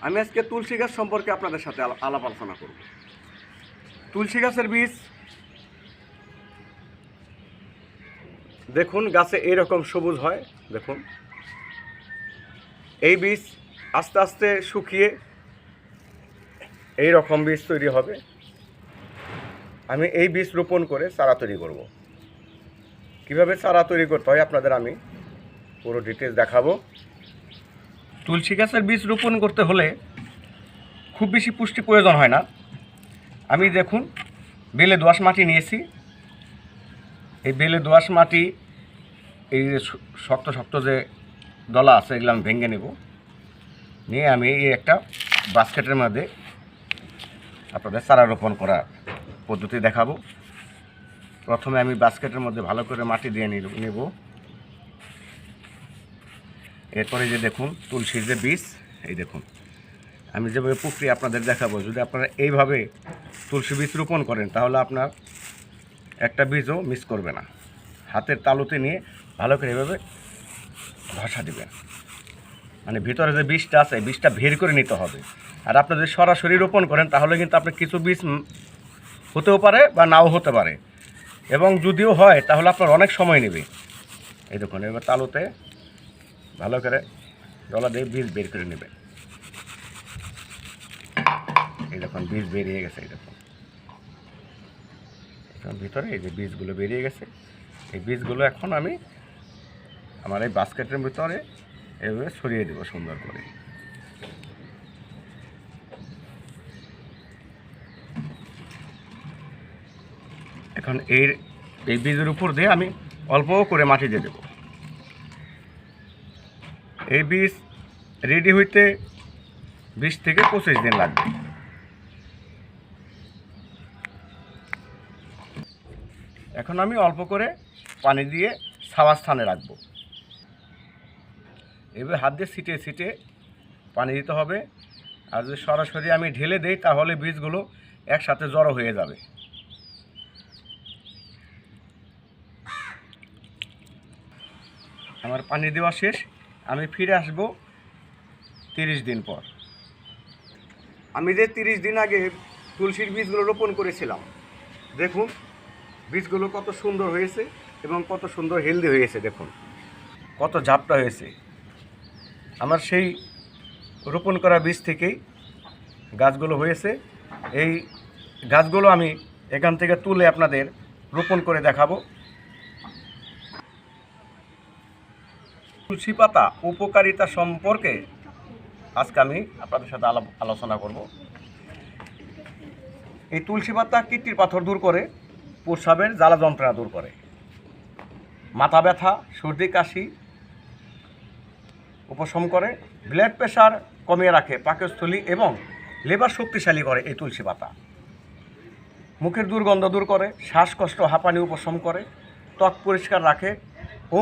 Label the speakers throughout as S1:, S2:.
S1: আমি আজকে তুলসী গাছ সম্পর্কে আপনাদের সাথে আলাপ আলোচনা করব। তুলসী গাছের বীজ দেখুন, গাছে এইরকম সবুজ হয়। দেখুন, এই বীজ আস্তে আস্তে শুকিয়ে এই রকম বীজ তৈরি হবে। আমি এই বীজ রোপণ করে চারা তৈরি করব। কিভাবে চারা তৈরি করতে হয় আপনাদের আমি পুরো ডিটেলস দেখাবো। তুলসী গাছের বীজ রোপণ করতে হলে খুব বেশি পুষ্টি প্রয়োজন হয় না। আমি দেখুন বেলে দোআঁশ মাটি নিয়েছি। এই বেলে দোআঁশ মাটি, এই যে শক্ত শক্ত যে দলা আছে, এগুলো আমি ভেঙে নেব। নিয়ে আমি এই একটা বাস্কেটের মধ্যে আপনাদের চারা রোপণ করার পদ্ধতি দেখাবো। প্রথমে আমি বাস্কেটের মধ্যে ভালো করে মাটি দিয়ে নেব। এরপরে যে দেখুন তুলসীর যে বীজ, এই দেখুন আমি যেভাবে প্রক্রিয়া আপনাদের দেখাবো। যদি আপনারা এইভাবে তুলসী বীজ রোপণ করেন তাহলে আপনার একটা বীজও মিস করবে না। হাতের তালুতে নিয়ে ভালো করে এভাবে ঘষা দিবেন, মানে ভিতরে যে বীজটা আছে বীজটা বের করে নিতে হবে। আর আপনি যদি সরাসরি রোপণ করেন তাহলে কিন্তু আপনার কিছু বীজ হতেও পারে বা নাও হতে পারে, এবং যদিও হয় তাহলে আপনার অনেক সময় নেবে। এই দেখুন এবার তালুতে ভালো করে ডলা দিয়ে বীজ বের করে নেবেন। এই দেখুন বীজ বেরিয়ে গেছে। এই দেখুন ভিতরে এই যে বীজগুলো বেরিয়ে গেছে। এই বীজগুলো এখন আমি আমার এই বাস্কেটের ভিতরে এভাবে ছড়িয়ে দেবো সুন্দর করে। এখন এই বীজের উপর দিয়ে আমি অল্প করে মাটি দিয়ে দেব। এই বীজ রেডি হইতে 20 থেকে 25 দিন লাগবে। এখন আমি অল্প করে পানি দিয়ে ছাওয়া স্থানে রাখবো। এভাবে হাত দিয়ে ছিটিয়ে ছিটিয়ে পানি দিতে হবে। আর যদি সরাসরি আমি ঢেলে দিই তাহলে বীজগুলো একসাথে জড়ো হয়ে যাবে। আমার পানি দেওয়া শেষ। আমি ফিরে আসব 30 দিন পর। আমি যে 30 দিন আগে তুলসীর বীজগুলো রোপণ করেছিলাম, দেখুন বীজগুলো কত সুন্দর হয়েছে এবং কত সুন্দর হেলদি হয়েছে। দেখুন কত ঝাপটা হয়েছে। আমার সেই রোপণ করা বীজ থেকেই গাছগুলো হয়েছে। এই গাছগুলো আমি এখান থেকে তুলে আপনাদের রোপণ করে দেখাবো। তুলসী পাতা উপকারিতা সম্পর্কে আজকে আমি আপনাদের সাথে আলোচনা করব। এই তুলসী পাতা কিডনির পাথর দূর করে, প্রস্রাবের জ্বালা যন্ত্রণা দূর করে, মাথা ব্যথা, সর্দি কাশি উপশম করে, ব্লাড প্রেশার কমিয়ে রাখে, পাকস্থলী এবং লিভার শক্তিশালী করে এই তুলসী পাতা। মুখের দুর্গন্ধ দূর করে, শ্বাসকষ্ট হাঁপানি উপশম করে, ত্বক পরিষ্কার রাখে ও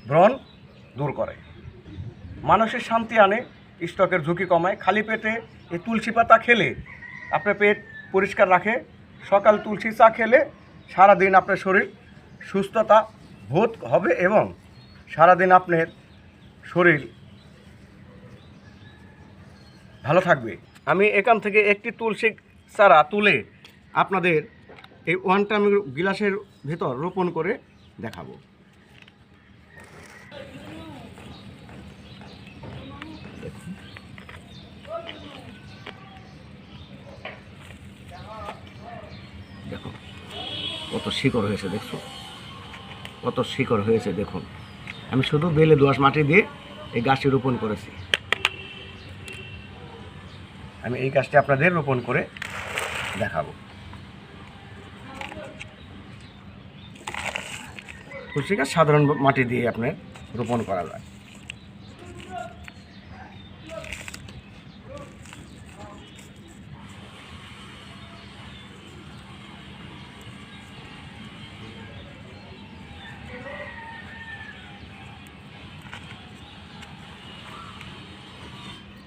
S1: ব্রণ দূর করে, মানসিক শান্তি আনে, স্ট্রোকের ঝুঁকি কমায়। খালি পেটে এই তুলসী পাতা খেলে আপনার পেট পরিষ্কার রাখে। সকাল তুলসী চা খেলে সারাদিন আপনার শরীর সুস্থতা বোধ হবে এবং সারাদিন আপনার শরীর ভালো থাকবে। আমি এখান থেকে একটি তুলসী চারা তুলে আপনাদের এই 1 টাইম গিলাসের ভেতর রোপণ করে দেখাবো। দেখো কত শিকড় হয়েছে, দেখছো কত শিকড় হয়েছে। দেখুন আমি শুধু বেলে দোআঁশ মাটি দিয়ে এই গাছটি রোপণ করেছি। আমি এই গাছটি আপনাদের রোপণ করে দেখাবো। তুলসী গাছ সাধারণ মাটি দিয়ে আপনার রোপণ করা যায়।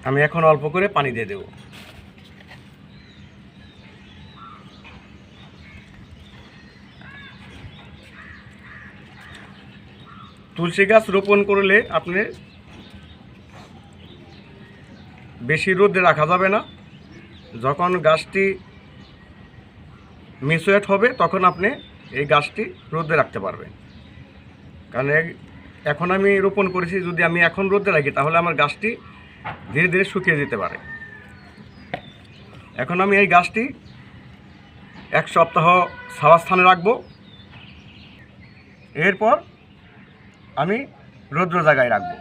S1: আমি এখন অল্প করে পানি দিয়ে দেব। তুলসী গাছ রোপণ করলে আপনি বেশি রোদে রাখা যাবে না। যখন গাছটি মিসওয়েট হবে তখন আপনি এই গাছটি রোদে রাখতে পারবেন। কারণ এখন আমি রোপণ করেছি, যদি আমি এখন রোদে রাখি তাহলে আমার গাছটি ধীরে ধীরে শুকিয়ে যেতে পারে। এখন আমি এই গাছটি 1 সপ্তাহ ছায়া স্থানে রাখবো। এরপর আমি রৌদ্র জায়গায় রাখবো।